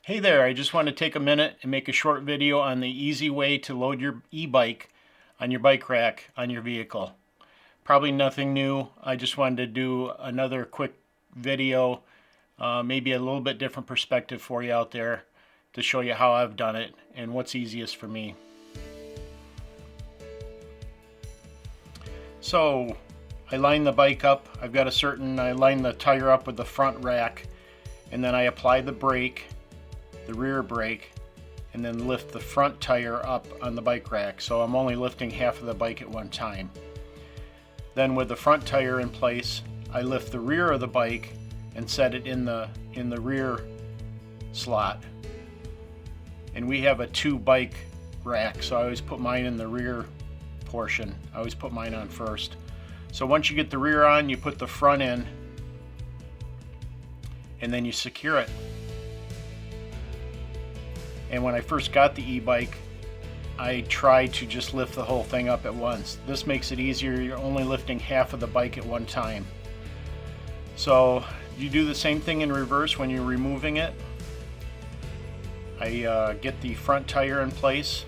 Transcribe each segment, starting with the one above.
Hey there, I just want to take a minute and make a short video on the easy way to load your e-bike on your bike rack on your vehicle. Probably nothing new. I just wanted to do another quick video, maybe a little bit different perspective for you out there to show you how I've done it and what's easiest for me. So I line the bike up. I line the tire up with the front rack, and then I apply the brake, the rear brake, and then lift the front tire up on the bike rack. So I'm only lifting half of the bike at one time. Then with the front tire in place, I lift the rear of the bike and set it in the rear slot. And we have a 2-bike rack, so I always put mine in the rear portion. I always put mine on first. So once you get the rear on, you put the front in, and then you secure it. And when I first got the e-bike, I tried to just lift the whole thing up at once. This makes it easier. You're only lifting half of the bike at one time. So you do the same thing in reverse when you're removing it. I get the front tire in place.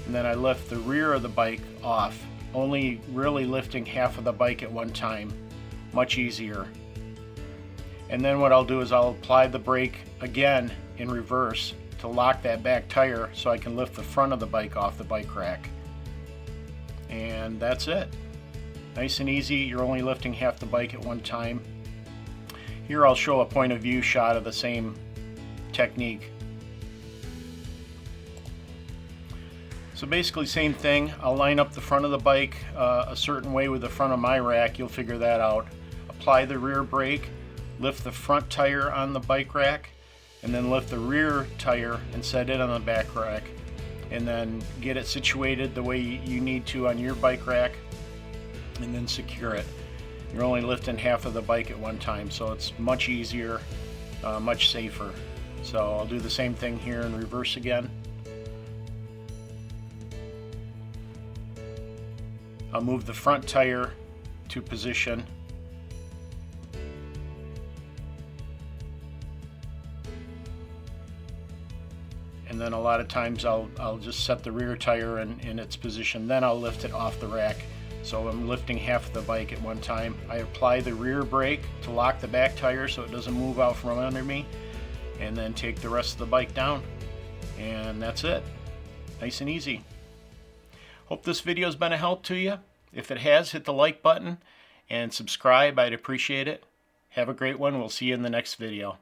And then I lift the rear of the bike off, only really lifting half of the bike at one time. Much easier. And then what I'll do is I'll apply the brake again in reverse to lock that back tire so I can lift the front of the bike off the bike rack. And that's it. Nice and easy. You're only lifting half the bike at one time. Here I'll show a point of view shot of the same technique. So basically same thing. I'll line up the front of the bike a certain way with the front of my rack. You'll figure that out. Apply the rear brake, lift the front tire on the bike rack, and then lift the rear tire and set it on the back rack, and then get it situated the way you need to on your bike rack, and then secure it. You're only lifting half of the bike at one time, so it's much easier, much safer. So I'll do the same thing here in reverse again. I'll move the front tire to position. And then a lot of times I'll just set the rear tire in its position, then I'll lift it off the rack. So I'm lifting half of the bike at one time. I apply the rear brake to lock the back tire so it doesn't move out from under me, and then take the rest of the bike down. And that's it. Nice and easy. Hope this video has been a help to you. If it has, hit the like button and subscribe. I'd appreciate it. Have a great one. We'll see you in the next video.